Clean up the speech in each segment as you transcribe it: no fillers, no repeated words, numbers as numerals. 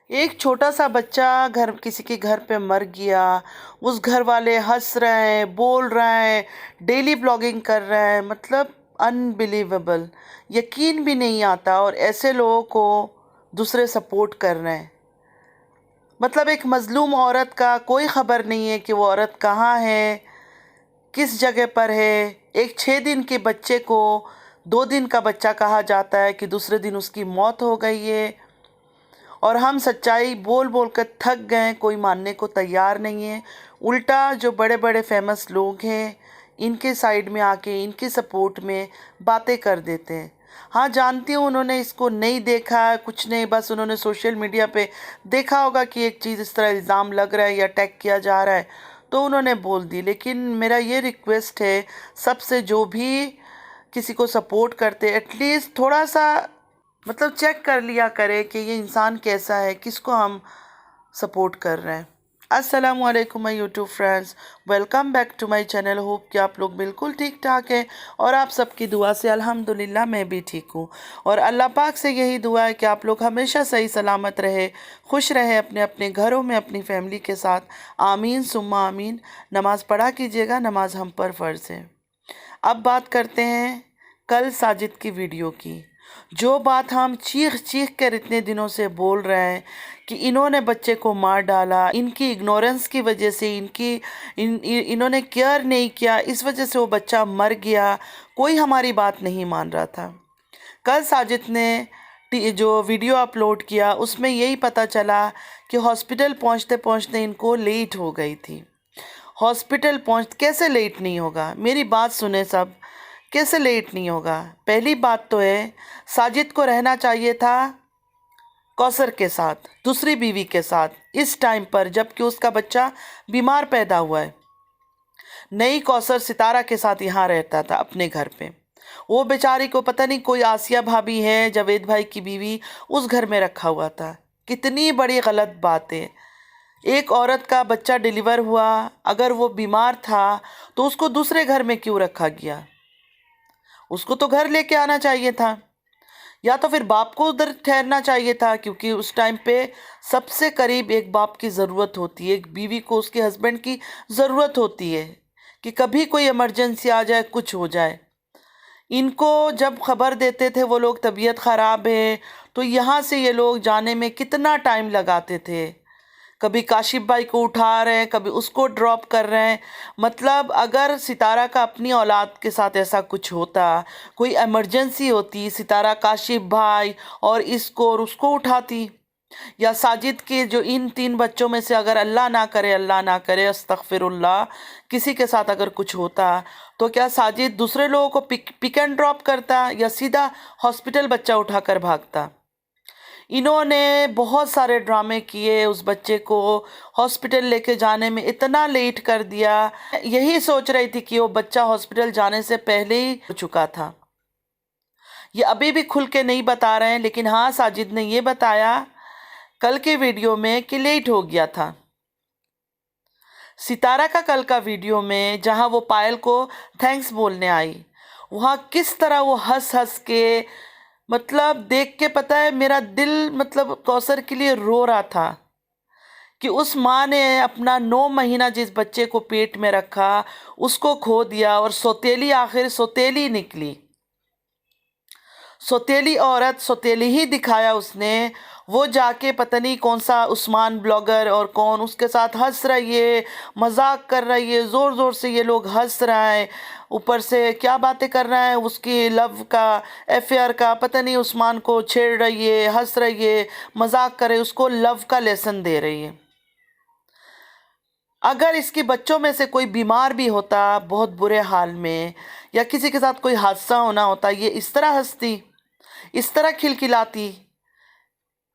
एक छोटा सा बच्चा घर किसी के घर पे मर गया। उस घर वाले हंस रहे हैं, बोल रहे हैं, डेली ब्लॉगिंग कर रहे हैं। मतलब अनबिलीवेबल, यकीन भी नहीं आता। और ऐसे लोगों को दूसरे सपोर्ट कर रहे हैं। मतलब एक मजलूम औरत का कोई खबर नहीं है कि वो औरत कहाँ है, किस जगह पर है। एक 6 दिन के बच्चे को 2 दिन का बच्चा कहा जाता है कि दूसरे दिन उसकी मौत हो गई है। और हम सच्चाई बोल बोल कर थक गए, कोई मानने को तैयार नहीं है। उल्टा जो बड़े बड़े फेमस लोग हैं, इनके साइड में आके इनके सपोर्ट में बातें कर देते हैं। हाँ, जानती हूँ उन्होंने इसको नहीं देखा, कुछ नहीं, बस उन्होंने सोशल मीडिया पे देखा होगा कि एक चीज़ इस तरह इल्ज़ाम लग रहा है या अटैक किया जा रहा है, तो उन्होंने बोल दी। लेकिन मेरा ये रिक्वेस्ट है सबसे, जो भी किसी को सपोर्ट करते, एटलीस्ट थोड़ा सा मतलब चेक कर लिया करें कि ये इंसान कैसा है, किसको हम सपोर्ट कर रहे हैं। अस्सलाम वालेकुम my YouTube friends, welcome back to my channel. Hope कि आप लोग बिल्कुल ठीक ठाक हैं और आप सबकी दुआ से अल्हम्दुलिल्लाह मैं भी ठीक हूँ। और अल्लाह पाक से यही दुआ है कि आप लोग हमेशा सही सलामत रहे, खुश रहे अपने अपने घरों में अपनी फैमिली के साथ। आमीन सुम्मा आमीन। नमाज़ पढ़ा कीजिएगा, नमाज हम पर फ़र्ज़ है। अब बात करते हैं कल साजिद की वीडियो की। जो बात हम चीख चीख कर इतने दिनों से बोल रहे हैं कि इन्होंने बच्चे को मार डाला, इनकी इग्नोरेंस की वजह से, इन्होंने केयर नहीं किया, इस वजह से वो बच्चा मर गया। कोई हमारी बात नहीं मान रहा था। कल साजिद ने जो वीडियो अपलोड किया उसमें यही पता चला कि हॉस्पिटल पहुंचते पहुंचते इनको लेट हो गई थी। हॉस्पिटल पहुंच कैसे लेट नहीं होगा, मेरी बात सुने सब, कैसे लेट नहीं होगा। पहली बात तो है, साजिद को रहना चाहिए था कौसर के साथ, दूसरी बीवी के साथ, इस टाइम पर जबकि उसका बच्चा बीमार पैदा हुआ है। नई कौसर सितारा के साथ यहाँ रहता था अपने घर पे। वो बेचारी को पता नहीं कोई आसिया भाभी है, जावेद भाई की बीवी, उस घर में रखा हुआ था। कितनी बड़ी गलत बात है। एक औरत का बच्चा डिलीवर हुआ, अगर वो बीमार था तो उसको दूसरे घर में क्यों रखा गया? उसको तो घर लेके आना चाहिए था, या तो फिर बाप को उधर ठहरना चाहिए था, क्योंकि उस टाइम पे सबसे करीब एक बाप की ज़रूरत होती है, एक बीवी को उसके हस्बैंड की ज़रूरत होती है कि कभी कोई इमरजेंसी आ जाए, कुछ हो जाए। इनको जब खबर देते थे वो लोग तबीयत ख़राब है, तो यहाँ से ये लोग जाने में कितना टाइम लगाते थे। कभी काशिफ भाई को उठा रहे हैं, कभी उसको ड्रॉप कर रहे हैं। मतलब अगर सितारा का अपनी औलाद के साथ ऐसा कुछ होता, कोई इमरजेंसी होती, सितारा काशिफ भाई और इसको और उसको उठाती। या साजिद के जो इन 3 बच्चों में से अगर अल्लाह ना करे अस्तगफिरुल्लाह, किसी के साथ अगर कुछ होता, तो क्या साजिद दूसरे लोगों को पिक एंड ड्रॉप करता या सीधा हॉस्पिटल बच्चा उठाकर भागता? इन्होंने बहुत सारे ड्रामे किए, उस बच्चे को हॉस्पिटल लेके जाने में इतना लेट कर दिया। यही सोच रही थी कि वो बच्चा हॉस्पिटल जाने से पहले ही हो चुका था। ये अभी भी खुल के नहीं बता रहे हैं, लेकिन हाँ, साजिद ने ये बताया कल के वीडियो में कि लेट हो गया था। सितारा का कल का वीडियो में जहाँ वो पायल को थैंक्स बोलने आई, वहाँ किस तरह वो हंस हंस के, मतलब देख के पता है मेरा दिल मतलब कौसर के लिए रो रहा था कि उस माँ ने अपना 9 महीना जिस बच्चे को पेट में रखा उसको खो दिया, और सौतेली आखिर सौतेली निकली। सौतेली औरत सौतेली ही दिखाया उसने। वो जाके पता नहीं कौन सा उस्मान ब्लॉगर और कौन उसके साथ हंस रही है, मजाक कर रही है, ज़ोर ज़ोर से ये लोग हंस रहा है। ऊपर से क्या बातें कर रहा है, उसकी लव का, अफेयर का, पता नहीं, उस्मान को छेड़ रही है, हंस रही है, मजाक कर रही है, उसको लव का लेसन दे रही है। अगर इसके बच्चों में से कोई बीमार भी होता बहुत बुरे हाल में, या किसी के साथ कोई हादसा होना होता, ये इस तरह हंसती, इस तरह खिलखिलाती?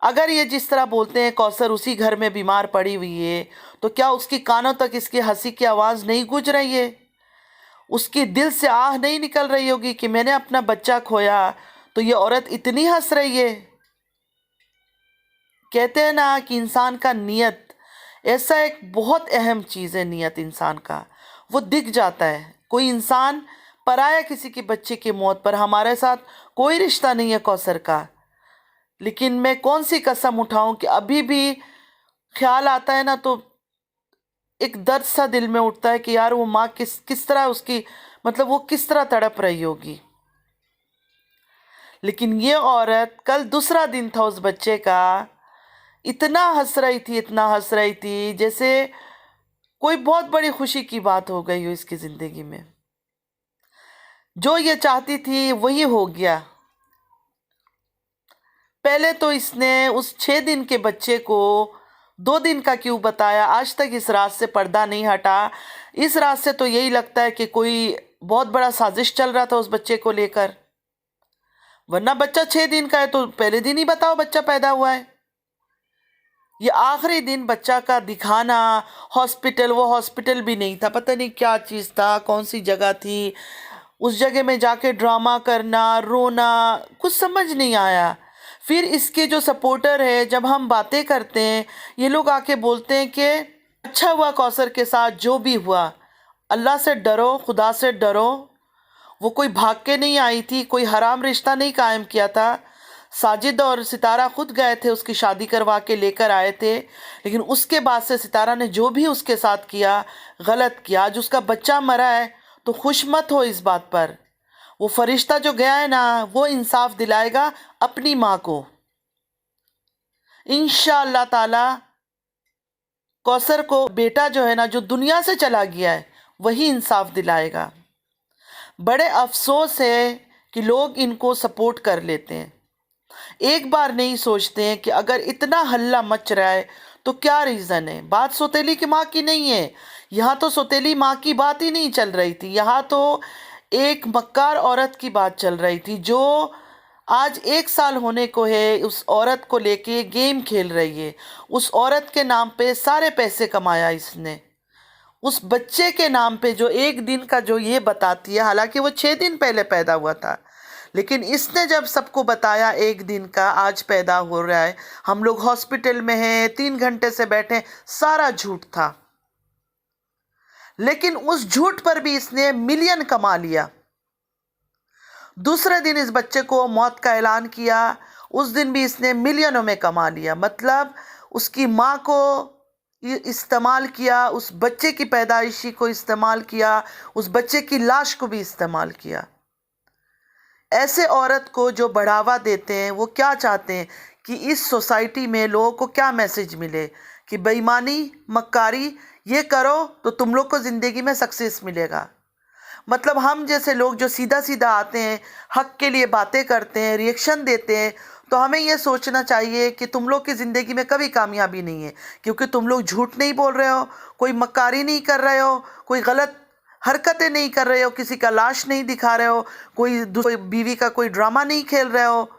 अगर ये जिस तरह बोलते हैं कौसर उसी घर में बीमार पड़ी हुई है, तो क्या उसकी कानों तक इसकी हंसी की आवाज़ नहीं गूंज रही है? उसके दिल से आह नहीं निकल रही होगी कि मैंने अपना बच्चा खोया, तो ये औरत इतनी हंस रही है? कहते हैं ना कि इंसान का नियत ऐसा एक बहुत अहम चीज़ है। नियत इंसान का वो दिख जाता है। कोई इंसान पराया किसी के बच्चे की मौत पर, हमारे साथ कोई रिश्ता नहीं है कौसर का, लेकिन मैं कौन सी कसम उठाऊं कि अभी भी ख्याल आता है ना तो एक दर्द सा दिल में उठता है कि यार वो माँ किस किस तरह उसकी, मतलब वो किस तरह तड़प रही होगी। लेकिन ये औरत, कल दूसरा दिन था उस बच्चे का, इतना हंस रही थी, इतना हंस रही थी जैसे कोई बहुत बड़ी खुशी की बात हो गई हो इसकी जिंदगी में। जो ये चाहती थी वही हो गया। पहले तो इसने उस 6 दिन के बच्चे को 2 दिन का क्यों बताया, आज तक इस रात से पर्दा नहीं हटा। इस रात से तो यही लगता है कि कोई बहुत बड़ा साजिश चल रहा था उस बच्चे को लेकर। वरना बच्चा 6 दिन का है तो पहले दिन ही बताओ बच्चा पैदा हुआ है। ये आखिरी दिन बच्चा का दिखाना, हॉस्पिटल, वो हॉस्पिटल भी नहीं था, पता नहीं क्या चीज़ था, कौन सी जगह थी, उस जगह में जाके ड्रामा करना, रोना, कुछ समझ नहीं आया। फिर इसके जो सपोर्टर है, जब हम बातें करते हैं ये लोग आके बोलते हैं कि अच्छा हुआ कौसर के साथ जो भी हुआ, अल्लाह से डरो, खुदा से डरो। वो कोई भाग के नहीं आई थी, कोई हराम रिश्ता नहीं कायम किया था। साजिद और सितारा खुद गए थे, उसकी शादी करवा के लेकर आए थे। लेकिन उसके बाद से सितारा ने जो भी उसके साथ किया, गलत किया। आज उसका बच्चा मरा है तो खुश मत हो इस बात पर। वो फरिश्ता जो गया है ना, वो इंसाफ दिलाएगा अपनी माँ को इंशाअल्लाह ताला। कौसर को बेटा जो है ना, जो दुनिया से चला गया है, वही इंसाफ दिलाएगा। बड़े अफसोस है कि लोग इनको सपोर्ट कर लेते हैं, एक बार नहीं सोचते हैं कि अगर इतना हल्ला मच रहा है तो क्या रीज़न है। बात सौतेली की माँ की नहीं है, यहाँ तो सौतेली माँ की बात ही नहीं चल रही थी। यहाँ तो एक मक्कार औरत की बात चल रही थी जो आज 1 साल होने को है, उस औरत को लेके गेम खेल रही है। उस औरत के नाम पे सारे पैसे कमाया इसने, उस बच्चे के नाम पे जो 1 दिन का जो ये बताती है, हालांकि वो 6 दिन पहले पैदा हुआ था, लेकिन इसने जब सबको बताया 1 दिन का आज पैदा हो रहा है, हम लोग हॉस्पिटल में हैं, 3 घंटे से बैठे, सारा झूठ था। लेकिन उस झूठ पर भी इसने मिलियन कमा लिया। दूसरे दिन इस बच्चे को मौत का ऐलान किया, उस दिन भी इसने मिलियनों में कमा लिया। मतलब उसकी माँ को इस्तेमाल किया, उस बच्चे की पैदाइशी को इस्तेमाल किया, उस बच्चे की लाश को भी इस्तेमाल किया। ऐसे औरत को जो बढ़ावा देते हैं, वो क्या चाहते हैं कि इस सोसाइटी में लोगों को क्या मैसेज मिले कि बेईमानी, मक्कारी ये करो तो तुम लोग को ज़िंदगी में सक्सेस मिलेगा। मतलब हम जैसे लोग जो सीधा सीधा आते हैं, हक के लिए बातें करते हैं, रिएक्शन देते हैं, तो हमें ये सोचना चाहिए कि तुम लोग की ज़िंदगी में कभी कामयाबी नहीं है, क्योंकि तुम लोग झूठ नहीं बोल रहे हो, कोई मक्कारी नहीं कर रहे हो, कोई गलत हरकतें नहीं कर रहे हो, किसी का लाश नहीं दिखा रहे हो, कोई बीवी का कोई ड्रामा नहीं खेल रहे हो।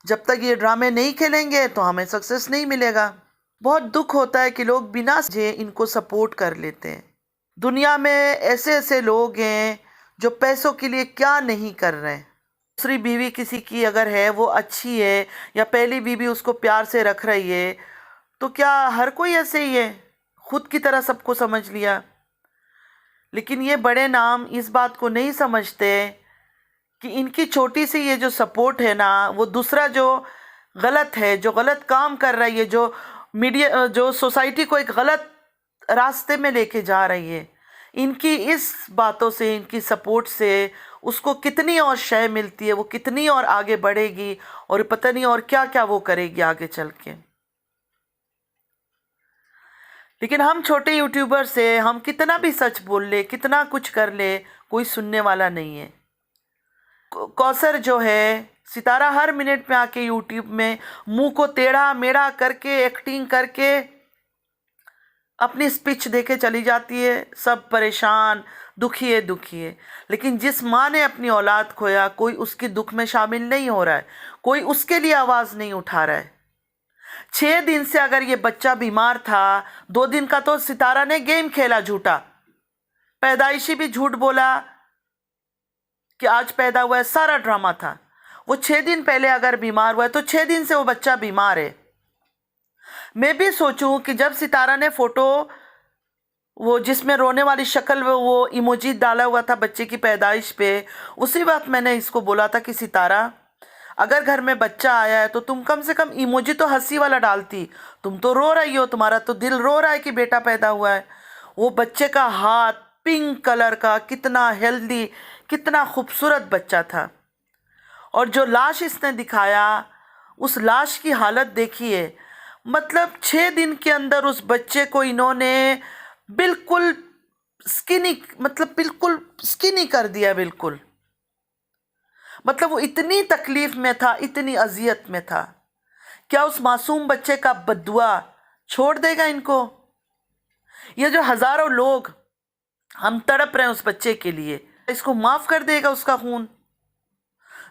जब तक ये ड्रामे नहीं खेलेंगे तो हमें सक्सेस नहीं मिलेगा। बहुत दुख होता है कि लोग बिना समझे इनको सपोर्ट कर लेते हैं। दुनिया में ऐसे ऐसे लोग हैं जो पैसों के लिए क्या नहीं कर रहे हैं। दूसरी बीवी किसी की अगर है, वो अच्छी है, या पहली बीवी उसको प्यार से रख रही है, तो क्या हर कोई ऐसे ही है, खुद की तरह सबको समझ लिया। लेकिन ये बड़े नाम इस बात को नहीं समझते कि इनकी छोटी सी ये जो सपोर्ट है ना, वो दूसरा जो गलत है, जो गलत काम कर रही है, जो मीडिया, जो सोसाइटी को एक गलत रास्ते में लेके जा रही है, इनकी इस बातों से, इनकी सपोर्ट से उसको कितनी और शय मिलती है, वो कितनी और आगे बढ़ेगी, और पता नहीं और क्या क्या वो करेगी आगे चल के। लेकिन हम छोटे यूट्यूबर से हम कितना भी सच बोल ले, कितना कुछ कर ले, कोई सुनने वाला नहीं है। कौसर जो है, सितारा हर मिनट में आके यूट्यूब में मुंह को टेढ़ा मेढ़ा करके, एक्टिंग करके अपनी स्पीच देके चली जाती है। सब परेशान, दुखी है, दुखी है। लेकिन जिस माँ ने अपनी औलाद खोया, कोई उसके दुख में शामिल नहीं हो रहा है, कोई उसके लिए आवाज़ नहीं उठा रहा है। 6 दिन से अगर ये बच्चा बीमार था, 2 दिन का तो सितारा ने गेम खेला झूठा, पैदाइशी भी झूठ बोला कि आज पैदा हुआ है, सारा ड्रामा था। वो 6 दिन पहले अगर बीमार हुआ है तो 6 दिन से वो बच्चा बीमार है। मैं भी सोचूं कि जब सितारा ने फोटो, वो जिसमें रोने वाली शक्ल, वो इमोजी डाला हुआ था बच्चे की पैदाइश पे, उसी वक्त मैंने इसको बोला था कि सितारा अगर घर में बच्चा आया है तो तुम कम से कम इमोजी तो हंसी वाला डालती। तुम तो रो रही हो, तुम्हारा तो दिल रो रहा है कि बेटा पैदा हुआ है। वो बच्चे का हाथ पिंक कलर का, कितना हेल्दी, कितना खूबसूरत बच्चा था। और जो लाश इसने दिखाया, उस लाश की हालत देखिए। मतलब 6 दिन के अंदर उस बच्चे को इन्होंने बिल्कुल स्किनी, मतलब बिल्कुल स्किनी कर दिया, बिल्कुल। मतलब वो इतनी तकलीफ में था, इतनी अजियत में था। क्या उस मासूम बच्चे का बद्दुआ छोड़ देगा इनको? ये जो हजारों लोग हम तड़प रहे हैं उस बच्चे के लिए, इसको माफ कर देगा उसका खून?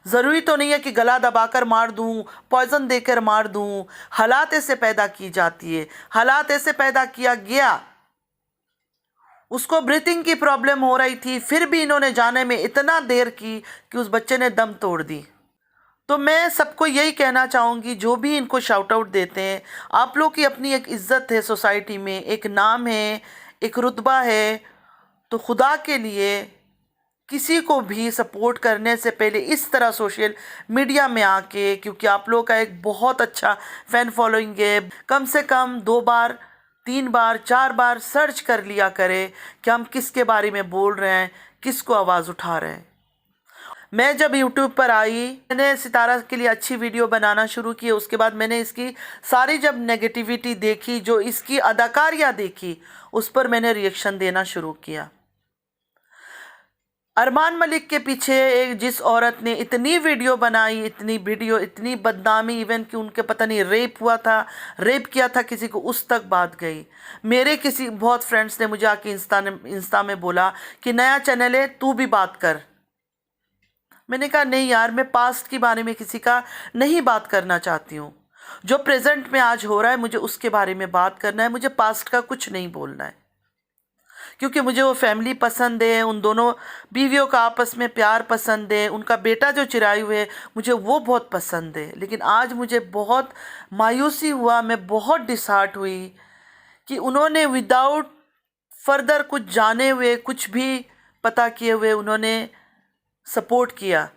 जरूरी तो नहीं है कि गला दबाकर मार दूं, पॉइजन देकर मार दूं। हालात ऐसे पैदा की जाती है, हालात ऐसे पैदा किया गया। उसको ब्रीथिंग की प्रॉब्लम हो रही थी, फिर भी इन्होंने जाने में इतना देर की कि उस बच्चे ने दम तोड़ दी। तो मैं सबको यही कहना चाहूँगी, जो भी इनको शाउट आउट देते हैं, आप लोग की अपनी एक इज्जत है सोसाइटी में, एक नाम है, एक रुतबा है। तो खुदा के लिए किसी को भी सपोर्ट करने से पहले इस तरह सोशल मीडिया में आके, क्योंकि आप लोग का एक बहुत अच्छा फ़ैन फॉलोइंग है, कम से कम 2 बार 3 बार 4 बार सर्च कर लिया करें कि हम किसके बारे में बोल रहे हैं, किसको आवाज़ उठा रहे हैं। मैं जब YouTube पर आई, मैंने सितारा के लिए अच्छी वीडियो बनाना शुरू की। उसके बाद मैंने इसकी सारी जब नेगेटिविटी देखी, जो इसकी अदाकारियाँ देखी, उस पर मैंने रिएक्शन देना शुरू किया। अरमान मलिक के पीछे एक जिस औरत ने इतनी वीडियो बनाई, इतनी वीडियो, इतनी बदनामी, इवन कि उनके पता नहीं रेप हुआ था, रेप किया था किसी को, उस तक बात गई। मेरे किसी बहुत फ्रेंड्स ने मुझे आके इंस्टा में बोला कि नया चैनल है, तू भी बात कर। मैंने कहा नहीं यार, मैं पास्ट के बारे में किसी का नहीं बात करना चाहती हूँ। जो प्रेजेंट में आज हो रहा है, मुझे उसके बारे में बात करना है, मुझे पास्ट का कुछ नहीं बोलना है। क्योंकि मुझे वो फैमिली पसंद है, उन दोनों बीवियों का आपस में प्यार पसंद है, उनका बेटा जो चिरायु है मुझे वो बहुत पसंद है। लेकिन आज मुझे बहुत मायूसी हुआ, मैं बहुत डिसहार्ट हुई कि उन्होंने विदाउट फर्दर कुछ जाने हुए, कुछ भी पता किए हुए, उन्होंने सपोर्ट किया,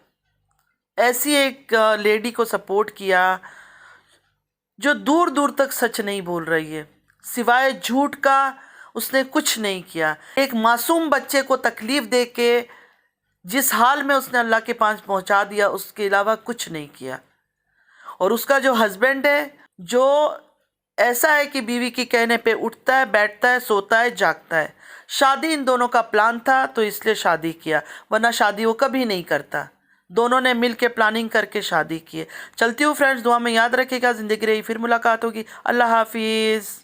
ऐसी एक लेडी को सपोर्ट किया जो दूर दूर तक सच नहीं बोल रही है, सिवाय झूठ का उसने कुछ नहीं किया। एक मासूम बच्चे को तकलीफ दे के जिस हाल में उसने अल्लाह के पास पहुंचा दिया, उसके अलावा कुछ नहीं किया। और उसका जो हस्बैंड है, जो ऐसा है कि बीवी के कहने पे उठता है, बैठता है, सोता है, जागता है। शादी इन दोनों का प्लान था तो इसलिए शादी किया, वरना शादी वो कभी नहीं करता। दोनों ने मिल के प्लानिंग करके शादी की है। चलती हूँ फ्रेंड्स, दुआ में याद रखिएगा। ज़िंदगी रही फिर मुलाकात होगी। अल्लाह हाफिज़।